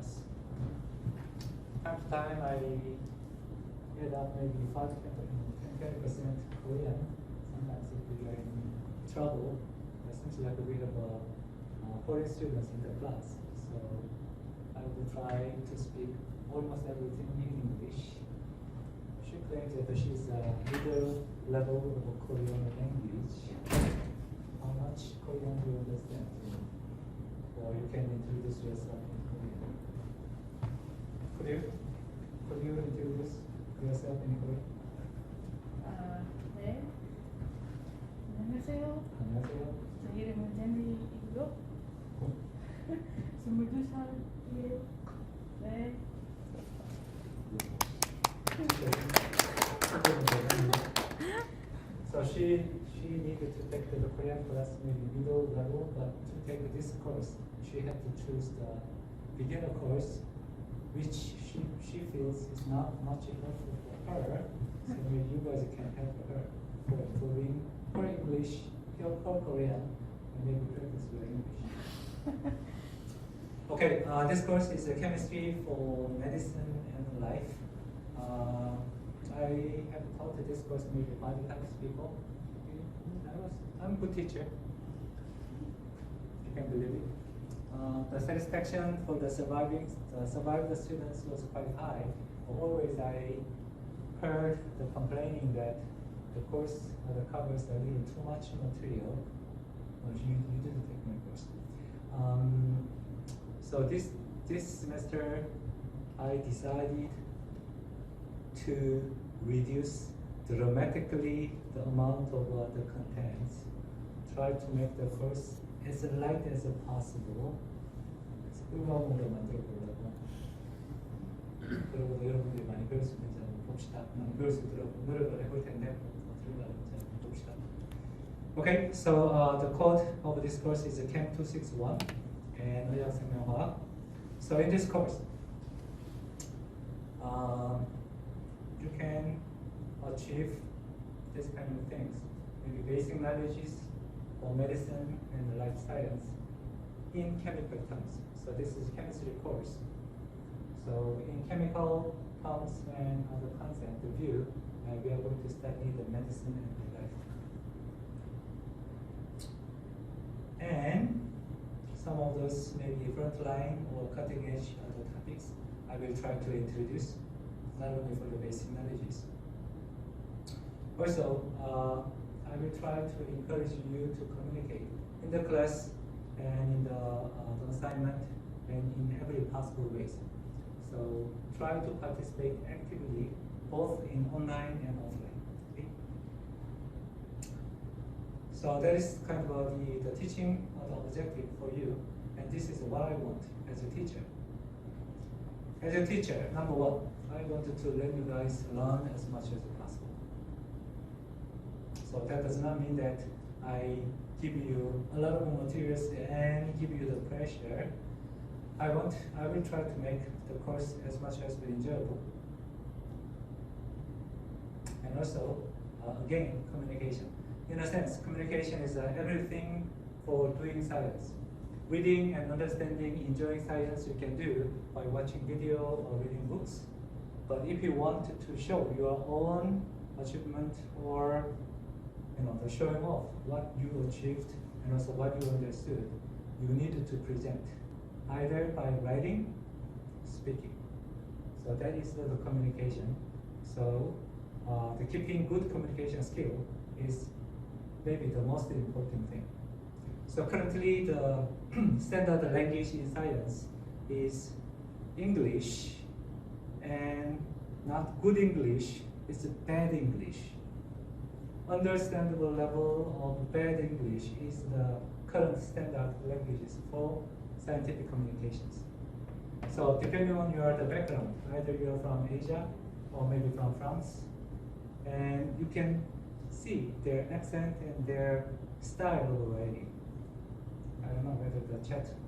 class. Time to time, I get up maybe 5 to 10% Korean. Sometimes if we are in trouble, it seems like we have foreign students in the class. So I will try to speak almost everything in English. She claims that she's a middle level of Korean language. How much Korean do you understand? Or you can introduce yourself in Korean. Could you introduce yourself in Korean? 네. 안녕하세요. 안녕하세요. 제 이름은 제니이고요. 22살이에요. 네. So she needed to take the Korean class maybe middle level, but to take this course, she had to choose the beginner course, which she feels is not much helpful for her. So maybe you guys can help her for improving her English, her Korean, and maybe practice your English. Okay, this course is a chemistry for medicine and life. I have taught this course maybe 5 times before. I'm a good teacher. You can believe it. The satisfaction for the survived students was quite high. Always I heard the complaining that the course covers a little too much material. Well, you didn't take my course. So this semester I decided to reduce dramatically the amount of the contents. Try to make the course as light as possible. 음악으로 만들어 보려고. 그리고 여러분들이 많이 배울 수 있는지 한번 봅시다. 많이 배울 수 있도록 노력을 해볼 텐데 들어가는지 봅시다. Okay, so the code of this course is Chem 261 and 의학생명화학. So in this course, you can achieve this kind of things, maybe basic knowledges of medicine and life science in chemical terms. So this is chemistry course. So in chemical terms and other concept view, we are going to study the medicine and the life. And some of those maybe frontline or cutting edge other topics I will try to introduce, not only for the basic knowledges. Also, I will try to encourage you to communicate in the class and in the assignment and in every possible ways. So try to participate actively both in online and offline. Okay? So that is kind of the teaching the objective for you, and this is what I want as a teacher. As a teacher, number one, I wanted to let you guys learn as much as possible. So that does not mean that I give you a lot of materials and give you the pressure. I will try to make the course as much as enjoyable. And also, again, communication. In a sense, communication is everything for doing science. Reading and understanding, enjoying science you can do by watching video or reading books. But if you wanted to show your own achievement or the showing off what you achieved and also what you understood, you needed to present either by writing, speaking. So that is the communication. So the keeping good communication skill is maybe the most important thing. So currently the standard language in science is English, and not good English, it's bad English. Understandable level of bad English is the current standard languages for scientific communications. So depending on the background, either you're from Asia or maybe from France, and you can see their accent and their style of writing. I don't know whether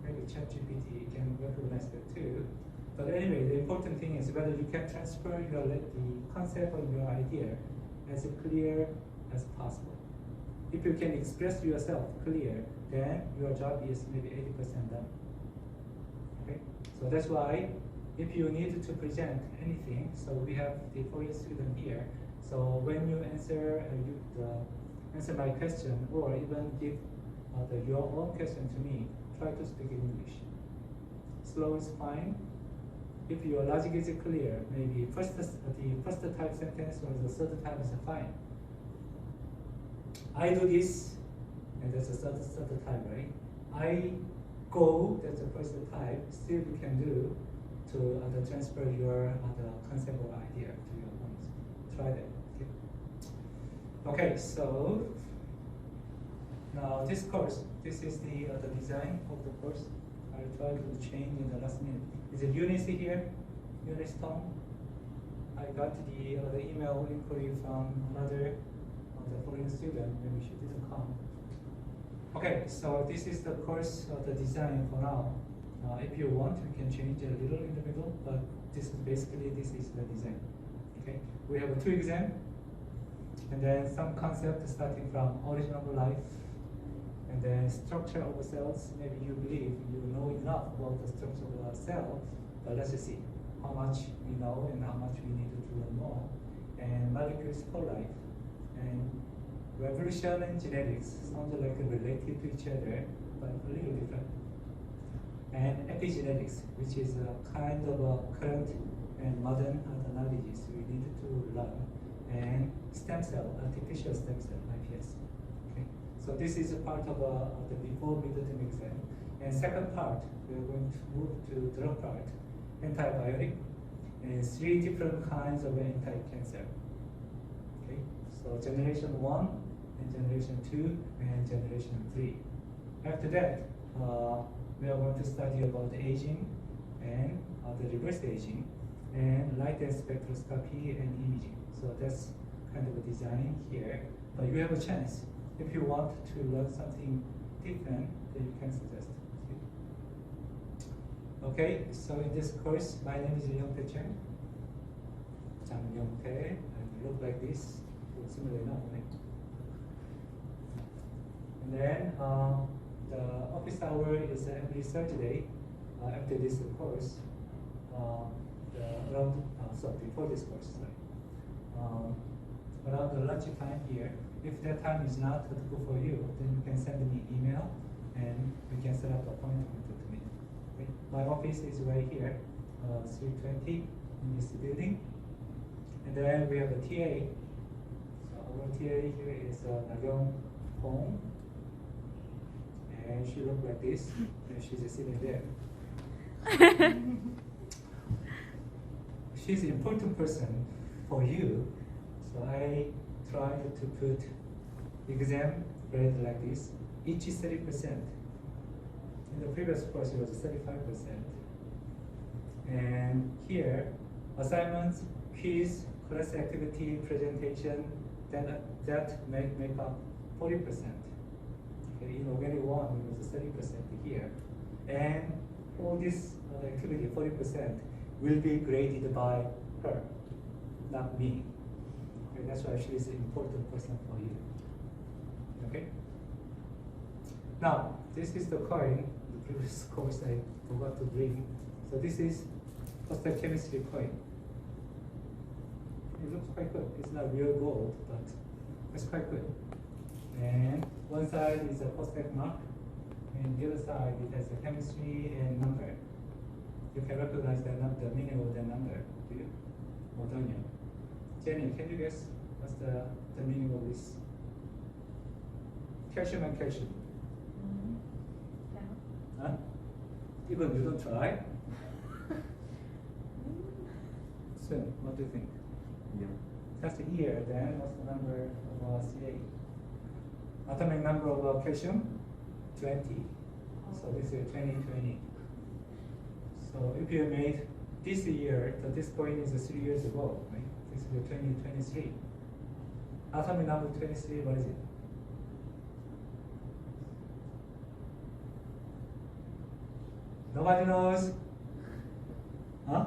maybe ChatGPT can recognize that too. But anyway, the important thing is whether you can transfer the concept of your idea as clear as possible. If you can express yourself clear, then your job is maybe 80% done. Okay? So that's why if you need to present anything, so we have the foreign student here. So when you answer answer my question or even give your own question to me, try to speak in English. Slow is fine. If your logic is clear, maybe the first type sentence or the third type is fine. I do this, and that's the third type, right? I go, that's the first type. Still you can do to transfer your concept or idea to your opponents. Try that. Okay, so now this course, this is the design of the course. I tried to change in the last minute. Is it Eunice here? Eunice Tom? I got the email inquiry from another the foreign student. Maybe she didn't come. Okay, so this is the course the design for now. If you want, you can change a little in the middle, but this is the design. Okay, we have 2 exams, and then some concept starting from origin of life, and then structure of cells. Maybe you believe you know enough about the structure of a cell, but let's just see how much we know and how much we need to learn more. And molecules for life, and revolution and genetics sound like related to each other, but a little different. And epigenetics, which is a kind of a current and modern knowledges we need to learn, and stem cell, artificial stem cell, IPS. Okay, so this is a part of the before midterm exam. And second part, we are going to move to third part, antibiotic, and 3 different kinds of anti-cancer. Okay, so generation 1, and generation 2, and generation 3. After that, we are going to study about aging and the reverse aging and light and spectroscopy and imaging. So that's kind of a design here. But you have a chance. If you want to learn something different, then you can suggest. Okay, so in this course, my name is Youngtae Chang. Chang Youngtae, and look like this. Looks similar enough, right? And then the office hour is every Thursday after this course. Before this course, around the lunch time here. If that time is not good for you, then you can send me email and we can set up appointment to meet. Okay. My office is right here, 320 in this building. And then we have a TA. So our TA here is Nagyong Hong. And she looks like this, and she's sitting there. She's an important person for you, so I tried to put exam grade like this, each is 30%. In the previous course, it was 35%. And here, assignments, quiz, class activity, presentation, that make up 40%. In organic 1, it was 30% here. And all this activity, 40%, will be graded by her, not me. Okay, that's why she is an important person for you. Okay? Now, this is the coin, the previous course I forgot to bring. So this is post-doc chemistry coin. It looks quite good. It's not real gold, but it's quite good. And one side is a post-doc mark, and the other side it has a chemistry and number. You can recognize the meaning of the number, do you? Or don't you? Jenny, can you guess what's the meaning of this? Calcium and calcium. Yeah. Huh? Even you don't try? Soon, what do you think? Yeah. That's the year, then what's the number of Ca? Atomic number of calcium? 20. So this is 2020. So if you made this year, this coin is 3 years ago, right? This is 2023. Atomic number 23, what is it? Nobody knows? Huh?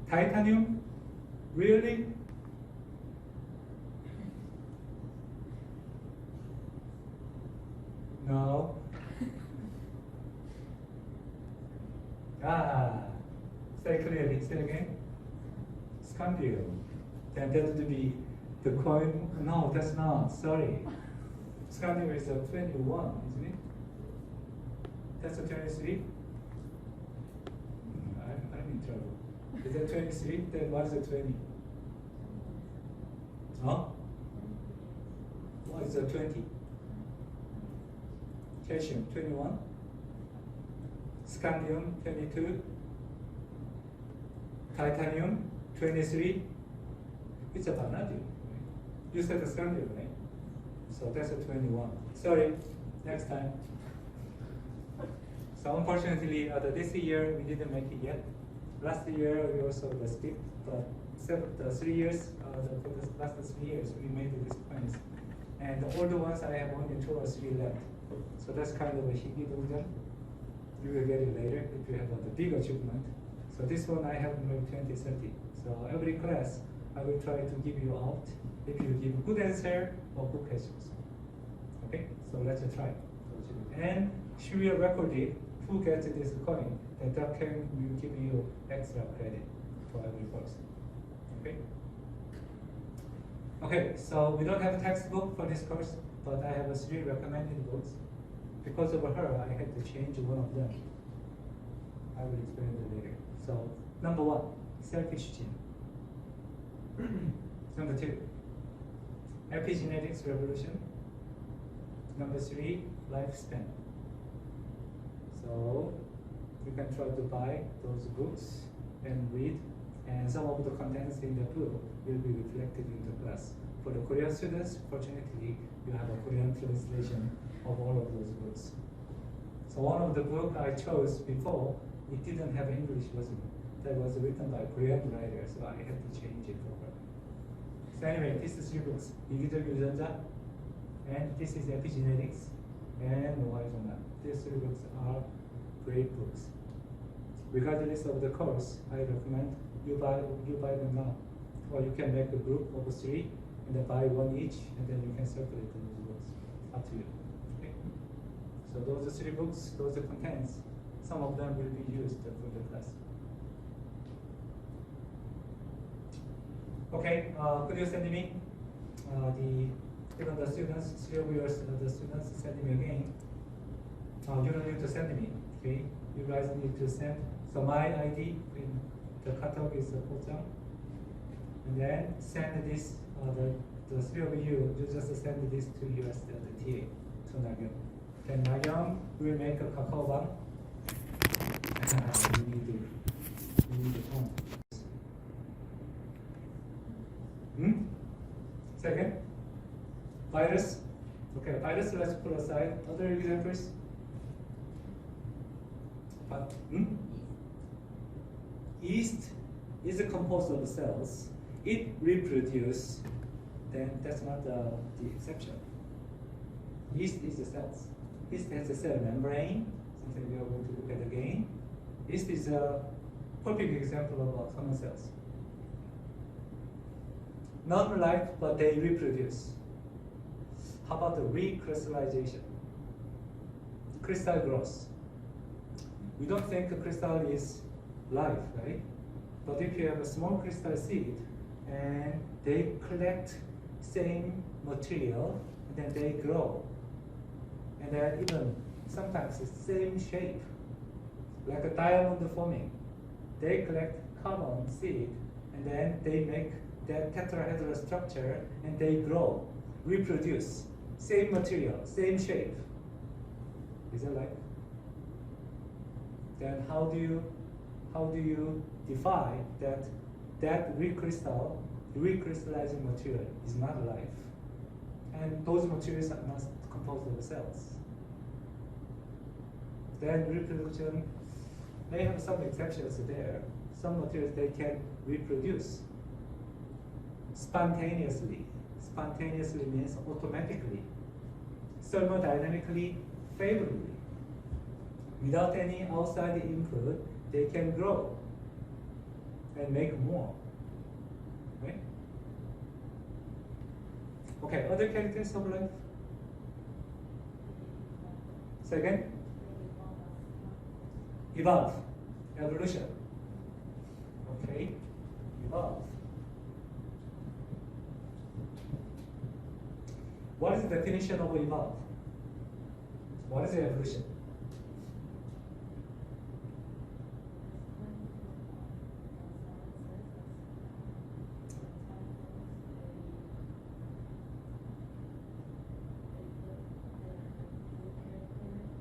Titanium? Really? No. Say clearly, say again. Scandium. Then that would be the coin. No, that's not. Sorry. Scandium is a 21, isn't it? That's a 23. I'm in trouble. Is that 23? Then what is a 20? Huh? What is a 20? Calcium 21. Scandium 22. Titanium 23. It's a vanadium. You said the scandium, right? So that's a 21. Sorry, next time. So unfortunately, this year we didn't make it yet. Last year we also skipped, but the 3 years, for the last 3 years we made these points. And the older ones I have only 2 or 3 left. So that's kind of a higgy 동전. You will get it later if you have the big achievement. So this one I have maybe 20, 30. So every class I will try to give you out if you give good answer or good questions. Okay, so let's try. And she will record it. Who gets this coin? And that can will give you extra credit for every person. Okay. Okay, so we don't have a textbook for this course, but I have 3 recommended books. Because of her, I had to change one of them. I will explain it later. So, number 1, selfish gene. Number 2, epigenetics revolution. Number 3, lifespan. So, you can try to buy those books and read, and some of the contents in the book will be reflected in the class. For the Korean students, fortunately, you have a Korean translation of all of those books. So one of the books I chose before, it didn't have English version. That was written by Korean writer, so I had to change it for her. So anyway, this is 3 books. 이기적 유전자, and this is epigenetics, and Y정란. These 3 books are great books. Regardless of the course, I recommend you buy them now. Or you can make a group of 3 and then buy 1 each, and then you can circulate those books. Up to you. Okay? So those 3 books, those contents, some of them will be used for the class. Okay, could you send me even the students, 3 of yours, the students send me again. You don't need to send me, okay? You guys need to send. So my ID in the catalog is Pojang. And then send this, the 3 of you, you just send this to US, the TA, to Nagyong. Then Nagyong will make a kakaobang. We need the phone. Second, virus. Okay, virus, let's put aside. Other examples? Yeast is composed of cells. It reproduces. Then that's not the exception. Yeast is the cells. Yeast has a cell membrane. Something we are going to look at again. Yeast is a perfect example of common cells. Non-life, but they reproduce. How about the recrystallization? Crystal growth. We don't think a crystal is life, right? But if you have a small crystal seed and they collect same material, and then they grow, and then even sometimes the same shape, like a diamond forming. They collect common seed, and then they make that tetrahedral structure, and they grow, reproduce, same material, same shape. Is it like? Then how do you define that recrystallizing material is not life, and those materials are not composed of cells? Then reproduction may have some exceptions there. Some materials they can reproduce spontaneously. Spontaneously means automatically, thermodynamically favorably. Without any outside input, they can grow and make more. Right? Okay, other characters of life? Second? Evolve. evolution. Okay, evolve. What is the definition of evolve? What is evolution?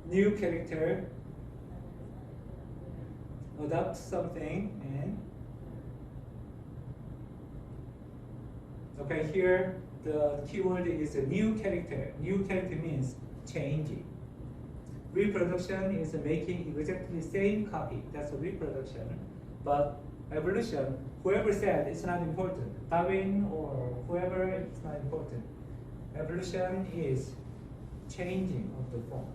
New character, adopt something, and okay, here the keyword is a new character. New character means changing. Reproduction is making exactly same copy. That's a reproduction. But evolution, whoever said it's not important, Darwin or whoever, it's not important. Evolution is changing of the form.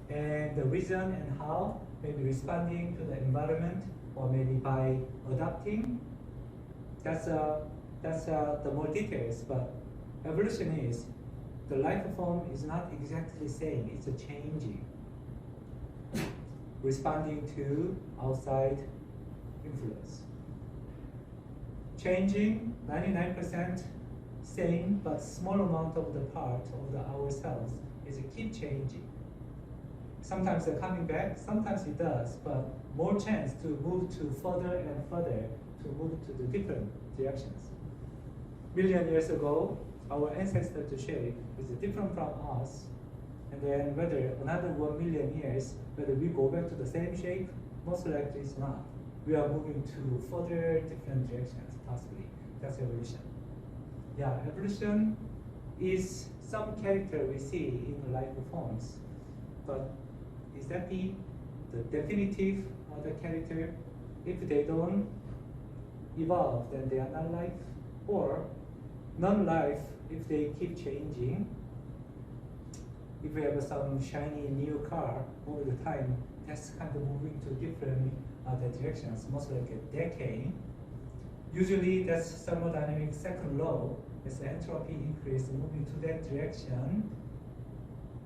And the reason and how, maybe responding to the environment or maybe by adapting, that's the more details, but evolution is the life form is not exactly same, it's a changing, responding to outside influence. Changing 99% same, but small amount of the part of the ourselves is keep changing. Sometimes they're coming back, sometimes it does, but more chance to move to further and further, to move to the different directions. Million years ago, our ancestor to shape is different from us, and then whether another 1 million years, whether we go back to the same shape, most likely it's not. We are moving to further different directions, possibly. That's evolution. Yeah, evolution is some character we see in the life forms, but is that the definitive of the character? If they don't evolve, then they are not life, or non-life if they keep changing. If we have some shiny new car over the time, that's kind of moving to different directions, most like a decade. Usually that's thermodynamics second law, it's entropy increase moving to that direction.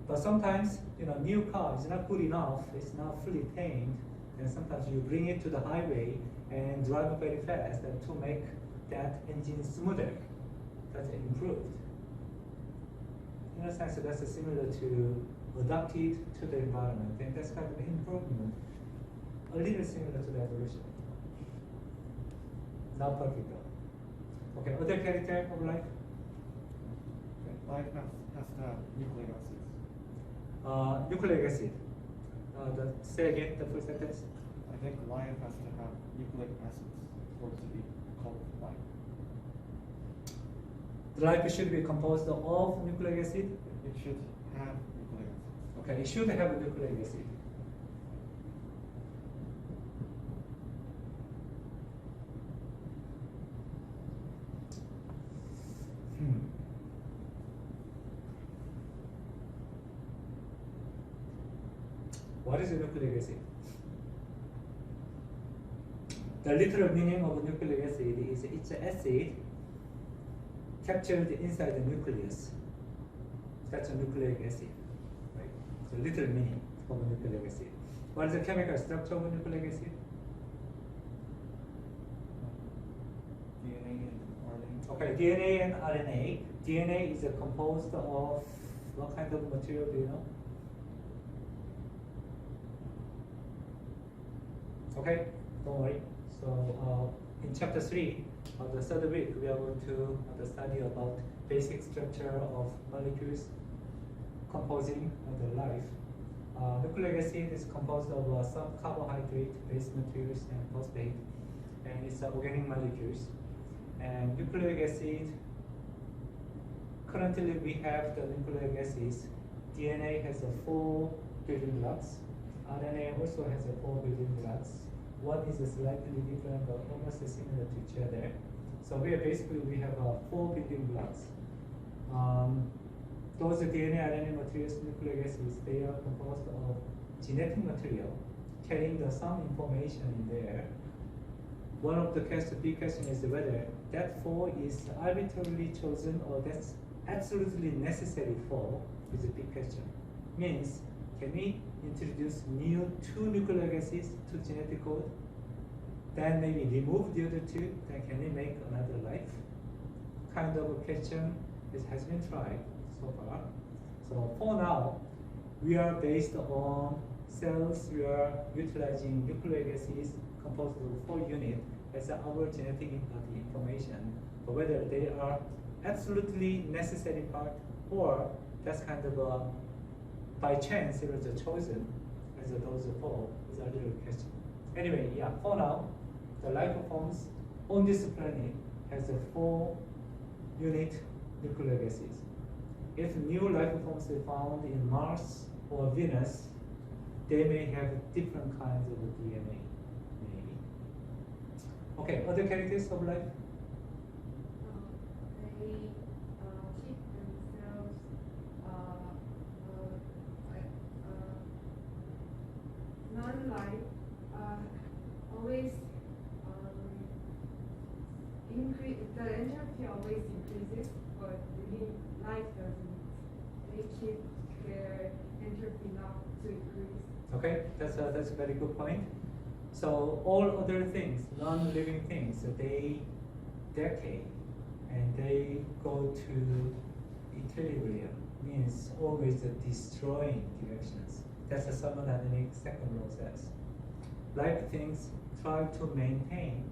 But sometimes, new car is not good enough, it's not fully tamed, and sometimes you bring it to the highway and drive very fast and to make that engine smoother. That's improved. In a sense, that's similar to adapted to the environment, and that's kind of improvement, a little similar to the evolution. Not perfect though. Okay, other character of life? Life has to have nucleic acids. Nucleic acid. Say again the full sentence. I think life has to have nucleic acids for it to be called life. The life should be composed of nucleic acid. It should have nucleic acids. Okay, it should have a nucleic acid. What is a nucleic acid? The literal meaning of a nucleic acid is it's an acid captured inside the nucleus. That's a nucleic acid, right? The literal meaning of a nucleic acid. What is the chemical structure of a nucleic acid? DNA and RNA. Okay, DNA and RNA. DNA is composed of what kind of material, do you know? Okay, don't worry. So in chapter 3 of the third week, we are going to study about basic structure of molecules composing the life. Nucleic acid is composed of some carbohydrate based materials and phosphate, and it's organic molecules. And nucleic acid, currently we have the nucleic acids. DNA has 4 building blocks. RNA also has 4 building blocks. One is slightly different but almost similar to each other. So we have 4 building blocks. Those DNA, RNA materials, nucleic acids, they are composed of genetic material carrying some information in there. One of the big question is whether that 4 is arbitrarily chosen or that's absolutely necessary for is a big question. Means, can we introduce new 2 nucleic acids to genetic code, then maybe remove the other 2, then can it make another life? Kind of a question that has been tried so far. So for now, we are based on cells. We are utilizing nucleic acids composed of 4 units as our genetic information. But whether they are absolutely necessary part or that's kind of by chance it was chosen as those 4 is a little question. Anyway, yeah, for now, the life forms on this planet has a 4-unit nucleic acids. If new life forms are found in Mars or Venus, they may have different kinds of DNA, maybe. Okay, other characteristics of life? They keep themselves non-life always increase. The entropy always increases, but the life doesn't. They keep their entropy not to increase. Okay, that's a very good point. So all other things, non-living things, they decay and they go to equilibrium, means always the destroying directions. That's the thermodynamic second law says. Life things try to maintain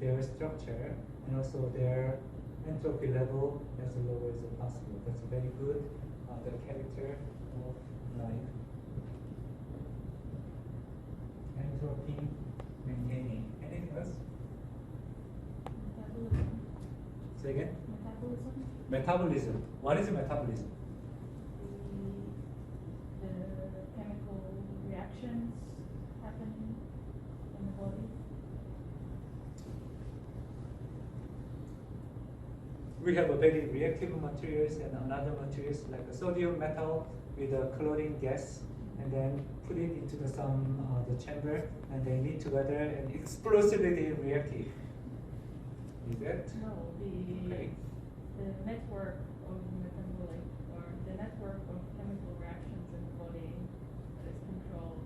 their structure and also their entropy level as low as possible. That's very good, the character of life. Entropy maintaining. Anything else? Metabolism. Say again? Metabolism. Metabolism. What is metabolism? The chemical reactions happening in the body. We have a very reactive materials and another materials like a sodium metal with a chlorine gas, and then put it into the chamber, and they meet together and explosively reactive. Is that? No, Okay. the network of metabolic or the network of chemical reactions in the body that is controlled.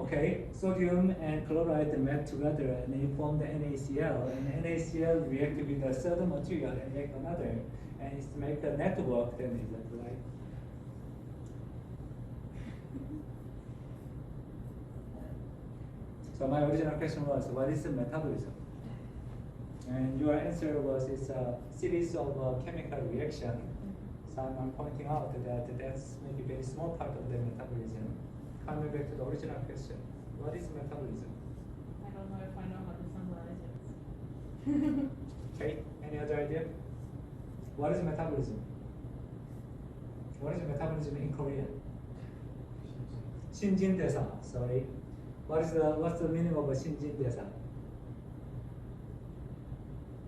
Okay, sodium and chloride met together and they form the NaCl, and NaCl react with a certain material and make another, and it's make a network. Then is that right? So my original question was, what is metabolism? And your answer was it's a series of chemical reaction. So I'm pointing out that that's maybe a very small part of the metabolism. Coming back to the original question, what is metabolism? I don't know if I know how to summarize it. Okay, any other idea? What is metabolism? What is metabolism in Korean? 신진대사. Sorry. What's the meaning of a 신진대사?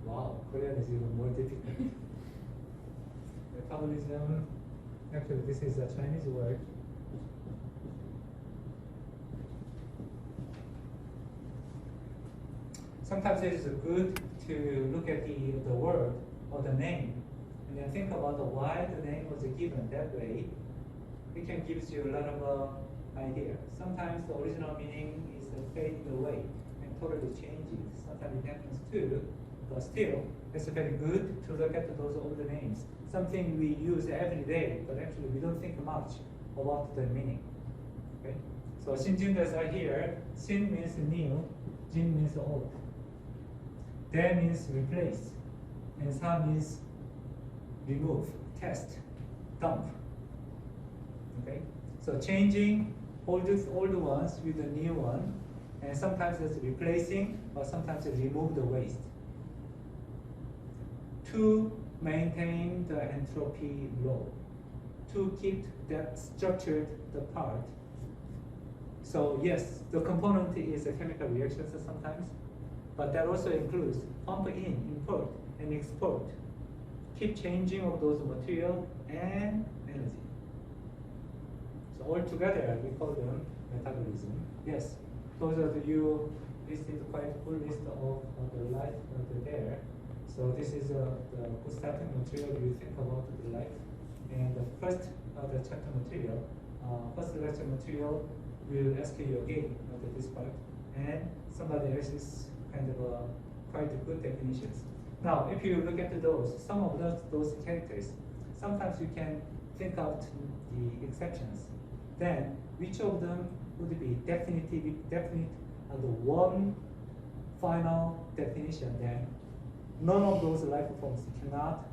Wow, Korean is even more difficult. Metabolism. Actually, this is a Chinese word. Sometimes it is good to look at the word or the name and then think about why the name was given that way. It can give you a lot of idea. Sometimes the original meaning is fading away and totally changes. Sometimes it happens too, but still, it's very good to look at those older names. Something we use every day, but actually we don't think much about the meaning. Okay? So 신진대사 here, 신 means new, 진 means old. 대 means replace, and 사 means remove, test, dump. Okay, so changing old ones with the new one, and sometimes it's replacing, or sometimes it remove the waste. To maintain the entropy low, to keep that structured the part. So yes, the component is a chemical reactions sometimes, but that also includes pump in, import, and export. Keep changing of those material and energy. So all together we call them metabolism. Yes, those are you listed quite full list of the life there. So this is the good starting material you think about the life. And the first the chapter material first lecture material will ask you again after this part, and somebody else is kind of quite good definitions. Now, if you look at those, some of those characters, sometimes you can think out the exceptions. Then, which of them would be definite, the one final definition? Then, none of those life forms cannot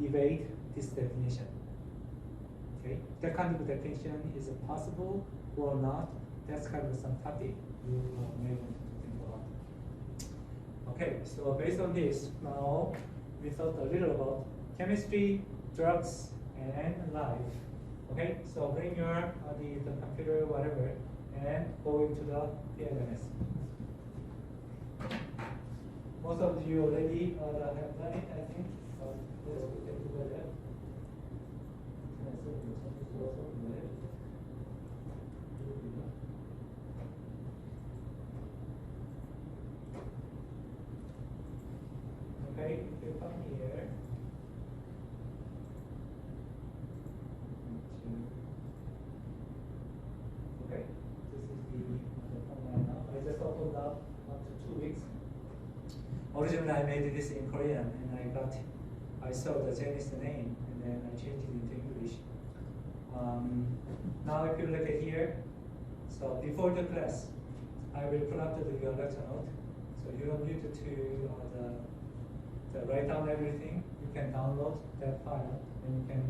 evade this definition. Okay, that kind of definition is possible or not. That's kind of some topic you may want to think about. Okay, so based on this, now we thought a little about chemistry, drugs, and life. Okay, so bring your the computer, whatever, and go into the PLMS. Most of you already have done it, I think. Let's look at together. Okay, if you come here. Okay, this is the format now. I just opened up to 2 weeks. Originally, I made this in Korean, and I saw the Chinese name, and then I changed it into English. Now, if you look at here, so before the class, I will put up your lecture note. So you don't need to write down everything. You can download that file, and you can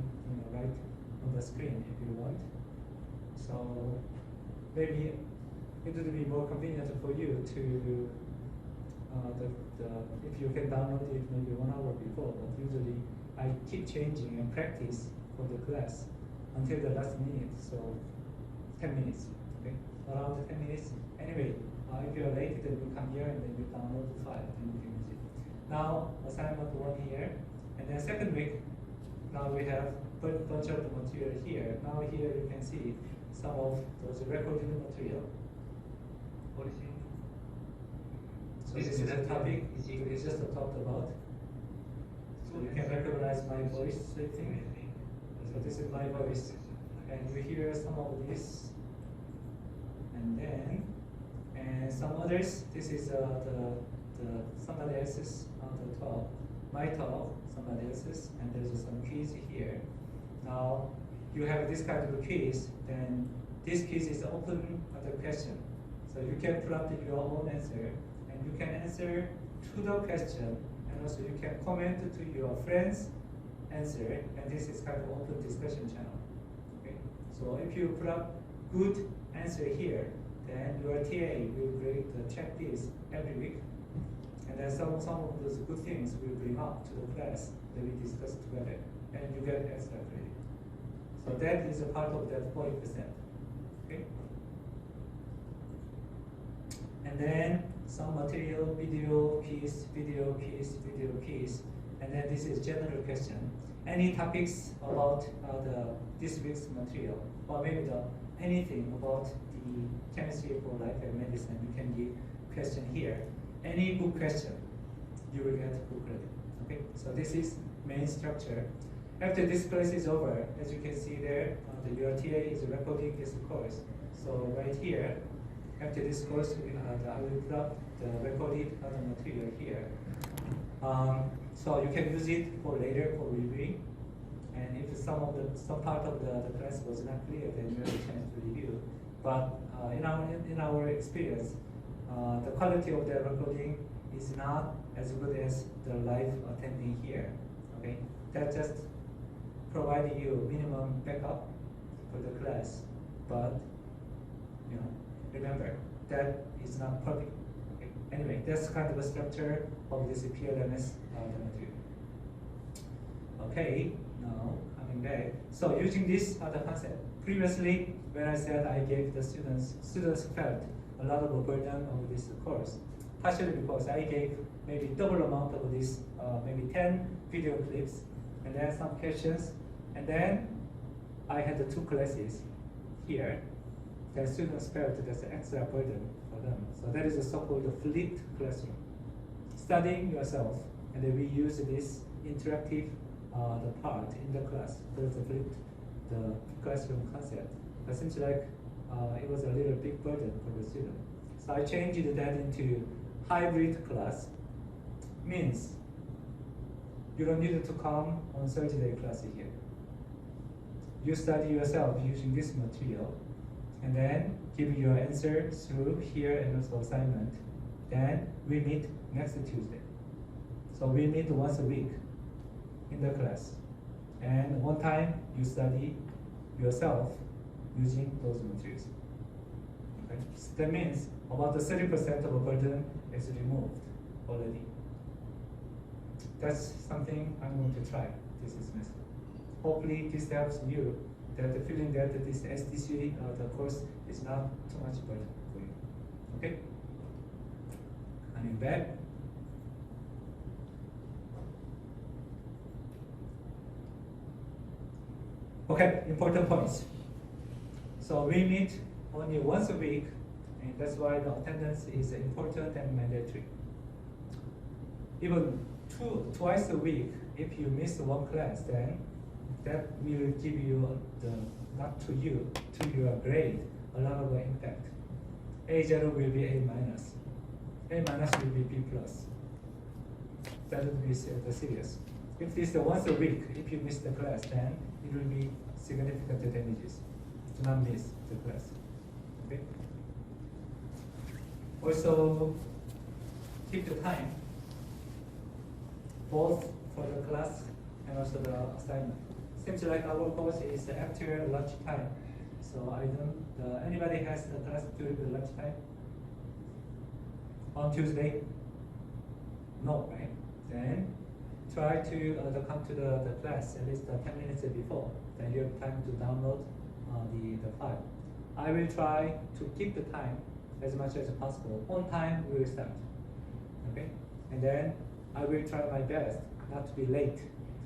write on the screen if you want. So maybe it would be more convenient for you to if you can download it maybe 1 hour before, but usually I keep changing and practice for the class until the last minute, so 10 minutes, okay? Around 10 minutes. Anyway, if you're late, then you come here and then you download the file and you can use it. Now, assignment 1 here, and then second week, now we have a bunch of the material here. Now here you can see some of those recorded material. What is it? So this is the topic we just talked about. So you can recognize my voice, I think. So this is my voice. And you hear some of this. And then, and some others, this is the somebody else's the talk. My talk, somebody else's, and there's some quiz here. Now, you have this kind of quiz, then this quiz is open question. So you can put up your own answer. You can answer to the question, and also you can comment to your friends' answer, and this is kind of open discussion channel. Okay, so if you put up good answer here, then your TA will check this every week, and then some of those good things will bring up to the class that we discuss together, and you get extra credit. So that is a part of that 40%. Okay, and then some material, video piece, and then this is general question. Any topics about this week's material, or maybe anything about the chemistry for life and medicine, you can give question here. Any good question, you will get good credit. Okay, so this is main structure. After this class is over, as you can see there, your TA is recording this course. So right here, after this course, I will put up the recorded material here. So you can use it for later for reviewing. And if some part of the class was not clear, then you have a chance to review. But in our experience, the quality of the recording is not as good as the live attending here. Okay, that just providing you minimum backup for the class, but remember that is not perfect. Okay. Anyway, that's kind of a structure of this PLMS material. Okay, now coming back. So using this other concept. Previously, when I said I gave the students felt a lot of a burden of this course, partially because I gave maybe double amount of this, maybe 10 video clips, and then some questions, and then I had the 2 classes here. The students felt there's an extra burden for them. So that is a so-called flipped classroom. Studying yourself, and then we use this interactive the part in the class. There's a flipped the classroom concept. It seems like it was a little big burden for the student. So I changed that into hybrid class. Means you don't need to come on Thursday class here. You study yourself using this material, and then give your answer through here and also assignment. Then we meet next Tuesday. So we meet once a week in the class. And one time you study yourself using those materials. Okay? So that means about the 30% of a burden is removed already. That's something I'm going to try this semester. Hopefully this helps you, that the feeling that this SDC, the course is not too much burden for you. Okay? Coming back. Okay, important points. So we meet only once a week, and that's why the attendance is important and mandatory. Even twice a week, if you miss one class, then that will give you not to you, to your grade, a lot of impact. A0 will be A minus. A minus will be B plus. That would be serious. If this is once a week, if you miss the class, then it will be significant damages. Do not miss the class. Okay? Also, keep the time, both for the class and also the assignment. Seems like our course is after lunchtime. So I don't, anybody has the class during the lunchtime? On Tuesday? No, right? Then try to come to the class at least 10 minutes before. Then you have time to download the file. I will try to keep the time as much as possible. On time we will start. Okay? And then I will try my best not to be late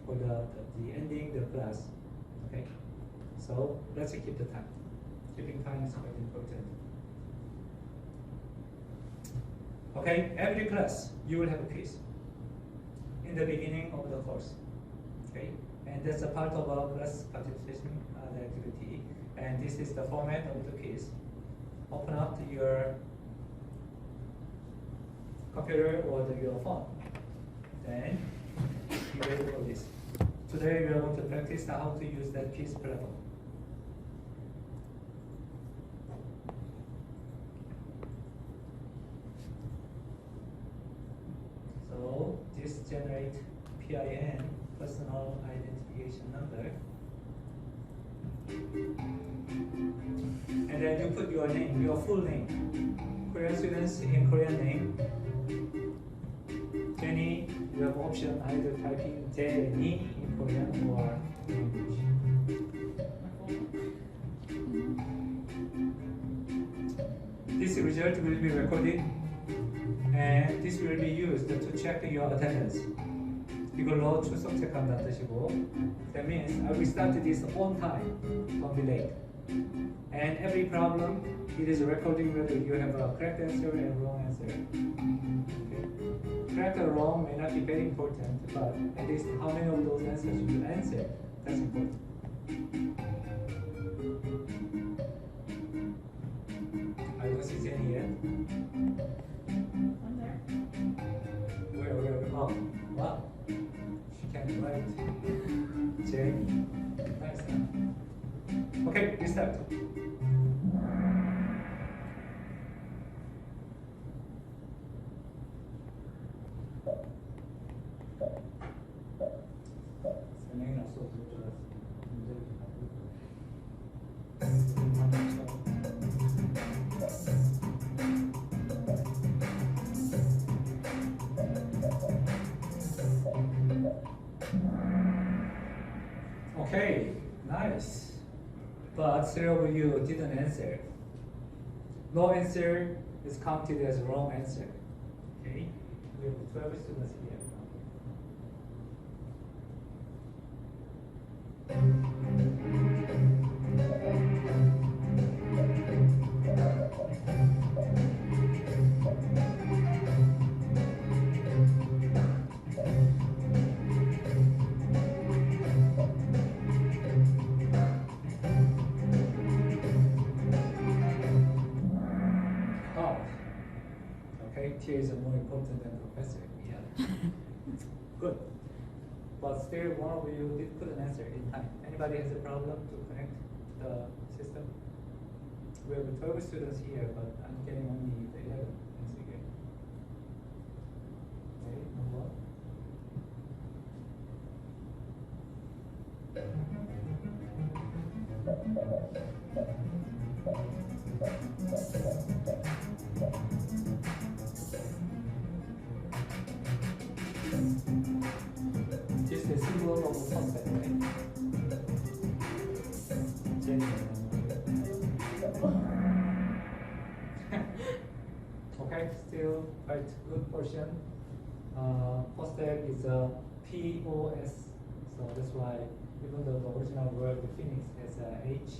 for the ending the class. Okay? So let's keep the time. Keeping time is quite important. Okay, every class you will have a quiz in the beginning of the course. Okay, and that's a part of our class participation activity. And this is the format of the quiz. Open up your computer or your phone. Then you ready for this. Today we are going to practice how to use that quiz platform. So this generate PIN, personal identification number. And then you put your name, your full name. Korean students in Korean name. Jenny, you have option either typing Jenny in Korean or English. This result will be recorded and this will be used to check your attendance. 이걸로 출석 체크한다는 뜻이고, that means I will start this on time, don't be late. And every problem, it is recording whether you have a correct answer and wrong answer. Okay. Correct or wrong may not be very important, but at least how many of those answers you answer, that's important. I don't see any yet. I'm there. Where? Oh, wow. She can write. Jamie. Nice. Okay, we start. 설명이 없어 그럴 줄 알았어. 문제를 좀 Okay, nice. But three of you didn't answer. No answer is counted as wrong answer. Okay, we have 12 students here. Okay, TA is more important than professor. Yeah. Good. But still, one of you did put an answer in time. Anybody has a problem to connect the system? We have 12 students here, but I'm getting only the 11 answer here. Okay, move on. This is the symbol of the concept, right? Okay, still quite good portion. Postec is a POS, so that's why even though the original word Phoenix has a H,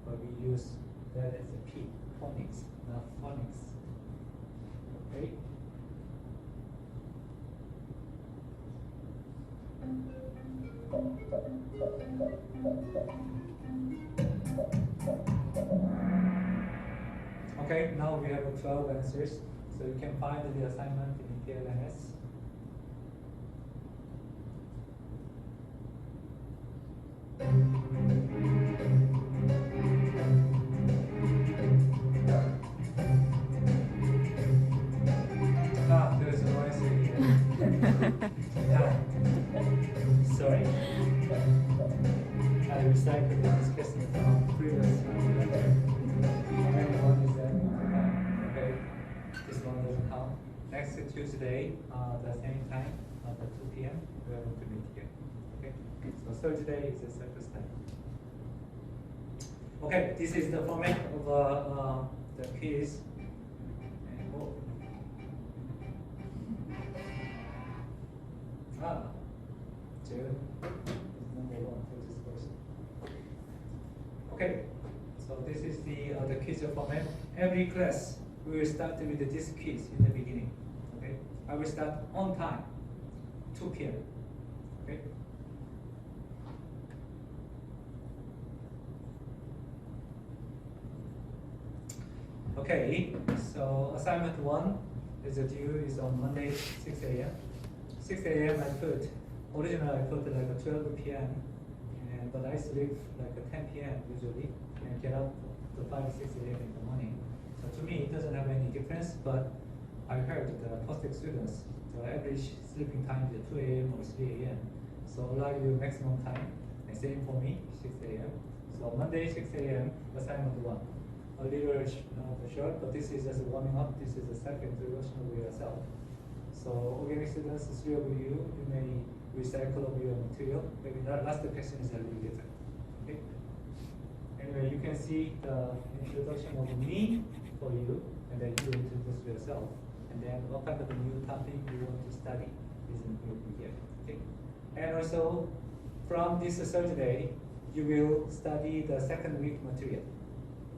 but we use that as a P, phonics, not phonics. Okay. Okay, now we have 12 answers, so you can find the assignment in TLNS. Ah, there's no answer here. Ah, sorry. I recycled this question from previous lecture. How many one is that? Okay, this one doesn't count. Next Tuesday, the same time, at 2 p.m., we are going to meet here. Okay, so Thursday is the circus time. Okay, this is the format of the quiz. And, oh. June is number one for this person. Okay, so this is the quiz format. Every class we will start with this quiz in the beginning. Okay, I will start on time, 2 p.m. Okay. Okay, so assignment 1 is due is on Monday, 6 a.m. 6 a.m. Originally I put like 12 p.m. But I sleep like 10 p.m. usually and get up to 5, 6 a.m. in the morning. So to me it doesn't have any difference, but I heard the postdoc students, the average sleeping time is 2 a.m. or 3 a.m. So allow you maximum time, and same for me, 6 a.m. So Monday, 6 a.m. assignment 1. A little short, but this is just warming up. This is the second introduction of yourself. So organic students, 3 of you, you may recycle of your material. Maybe the last question is a little different. Okay. Anyway, you can see the introduction of me for you, and then you introduce yourself, and then what kind of a new topic you want to study is included here. Okay. And also, from this Thursday, you will study the second week material.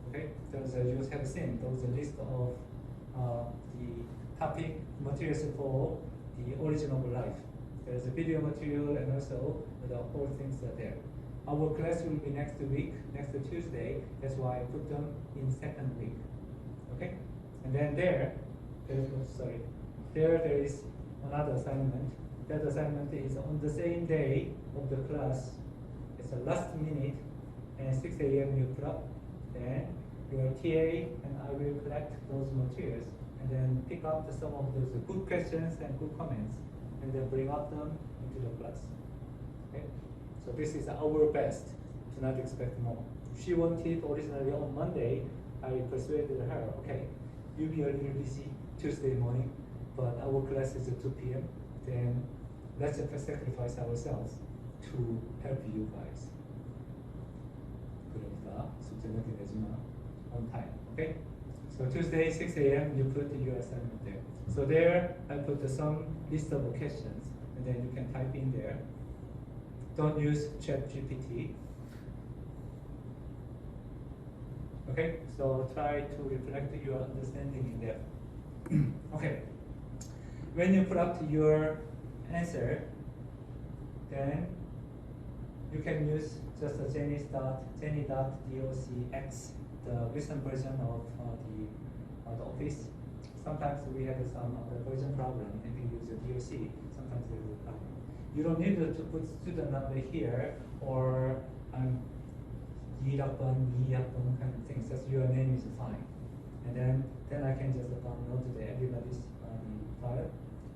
Okay, those you have seen those list of the topic materials for the origin of life. There's a video material and also the whole things are there. Our class will be next week, next Tuesday. That's why I put them in second week. Okay, and then there is another assignment. That assignment is on the same day of the class. It's a last minute, and 6 a.m. you put up. Then your TA and I will collect those materials and then pick up some of those good questions and good comments and then bring up them into the class. Okay? So this is our best. Do not expect more. She wanted originally on Monday. I persuaded her, okay, you'll be a little busy Tuesday morning, but our class is at 2 p.m. Then let's sacrifice ourselves to help you guys. 그러니까 숙제는 끝내지마. On time, okay? So Tuesday, 6 a.m., you put your assignment there. So there, I put some list of questions, and then you can type in there. Don't use ChatGPT. Okay, so try to reflect your understanding in there. Okay, when you put up your answer, then you can use just a jenny.docx, the recent version of the Office. sometimes we have some version problem. If you use a DOC, sometimes there's a problem. You don't need to put student number here or 2학번, 2학번 kind of things. Just your name is fine. And then I can just download everybody's file.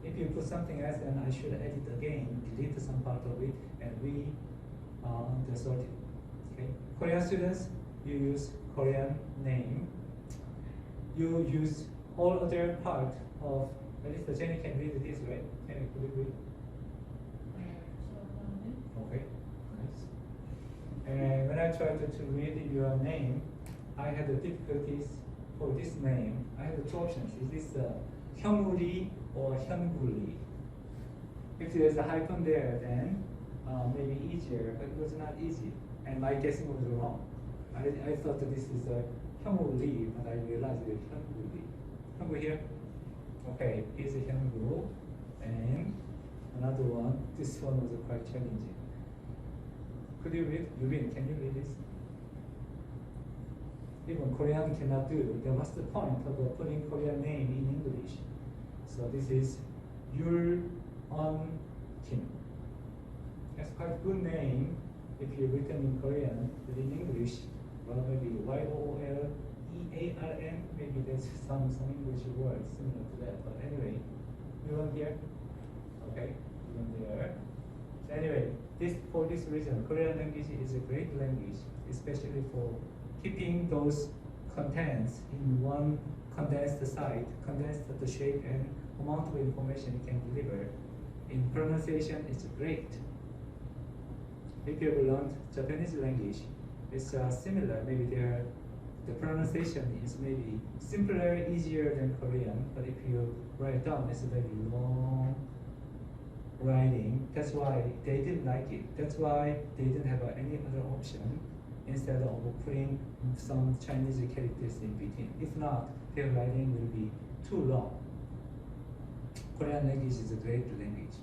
If you put something else, then I should edit again, delete some part of it, and sort it. Okay. Korean students, you use Korean name. You use all other part of, at least Jenny can read this, right? Jenny, could you read? Okay, nice. And when I tried to read your name, I had the difficulties for this name. I had two options. Is this Hyunguri or Hyunguli? If there's a hyphen there, then maybe easier, but it was not easy. And my guessing was wrong. I thought that this is Hyunguli, but I realized it's Hyunguli. Hyunggu here? Okay, here's a Hyunggu. And another one, this one was quite challenging. Could you read? Yubin, can you read this? Even Korean cannot do. Then what's the point of putting Korean name in English? So this is Yul On Kim. That's quite a good name if you written in Korean, but in English, well, maybe Yollearn. Maybe there's some English words similar to that. But anyway, you want here? Okay, you want there. So anyway, for this reason, Korean language is a great language, especially for keeping those contents in one condensed site, condensed the shape and amount of information it can deliver. In pronunciation, it's great. If you have learned Japanese language, it's similar. Maybe the pronunciation is maybe simpler, easier than Korean, but if you write down, it's very long writing. That's why they didn't like it. That's why they didn't have any other option instead of putting some Chinese characters in between. If not, their writing will be too long. Korean language is a great language.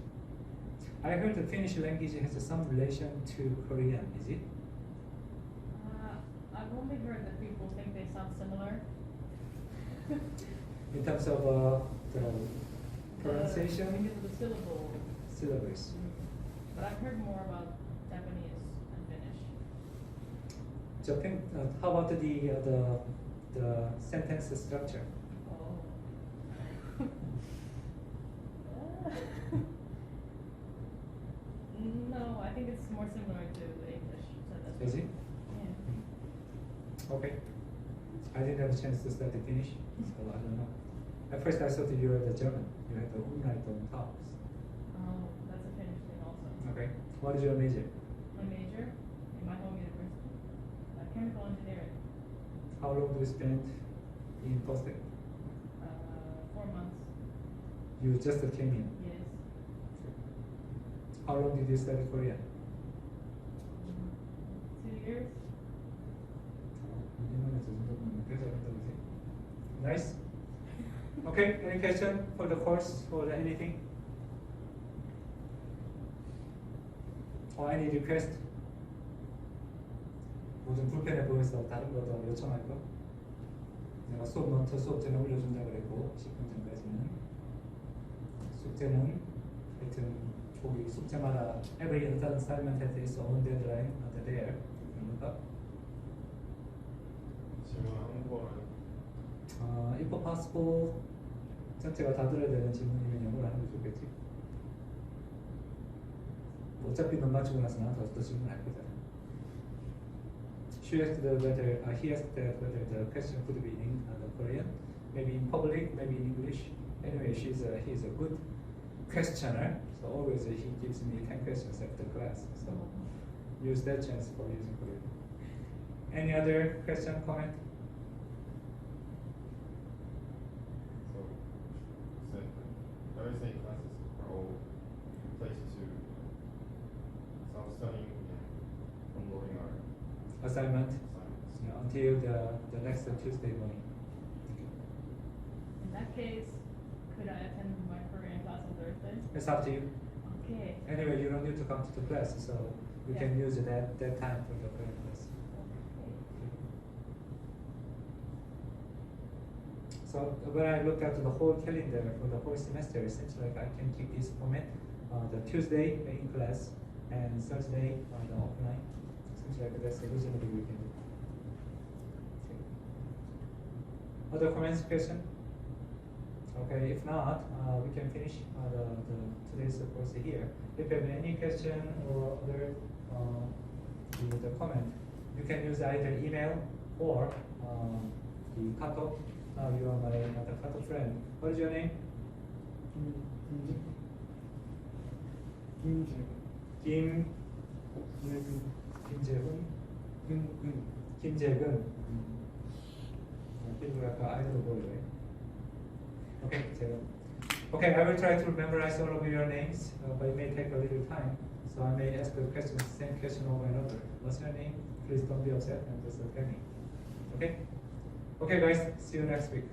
I heard the Finnish language has some relation to Korean, is it? I've only heard that people think they sound similar. In terms of the pronunciation? Because of the Syllables. But I've heard more about Japanese and Finnish. Japan, how about the sentence structure? Oh. No, I think it's more similar to the English. So that's Is it? Yeah. Okay. I didn't have a chance to study Finnish, so I don't know. At first I thought you were the German. You had the umlaut on top. Oh, that's a Finnish thing also. Okay. What is your major? My major in my home university, chemical engineering. How long do you spend in Boston? 4 months. You just came in. Yes. How long did you study Korean? 2 years. Nice. Okay, any question for the course or anything? Or any request? 뭐 좀 불편해 보여서 다른 거도 요청할 거? 내가 수업 전에 올려준다 그랬고 10분 전까지는 숙제는 하여튼 저기 숙제마다 every assignment has its own deadline not there. 그런가? 질문 한국어로 If possible, 전체가 다 들어야 되는 질문이면 영어로 하는 게 좋겠지. 어차피 넌 맞추고 나서 나한테 또 질문할 거잖아. He asked that whether the question could be in Korean, maybe in public, maybe in English. Anyway, he's a good questioner, so always he gives me 10 questions after class. So use that chance for using Korean. Any other question, comment? So Thursday classes are all places to self-studying and unloading our Assignment assignments. until the next Tuesday morning. In that case, could I attend my Korean class on Thursday? It's up to you. Okay. Anyway, you don't need to come to the class, so you can use that time for the Korean class. So when I looked at the whole calendar for the whole semester, it seems like I can keep this format. The Tuesday in class and Thursday the offline. Seems like that's a reasonable we can do. Okay. Other comments, question? Okay, if not, we can finish today's course here. If you have any question or other the comment, you can use either email or the Kato. You are my Kato friend. What is your name? 김재근. 김재훈. 근. 김재근. people like idol boy, right? Okay, 재근. Okay, I will try to memorize all of your names, but it may take a little time. So I may ask the question, same question over and over. What's your name? Please don't be upset and just tell me. Okay? Okay, guys. See you next week.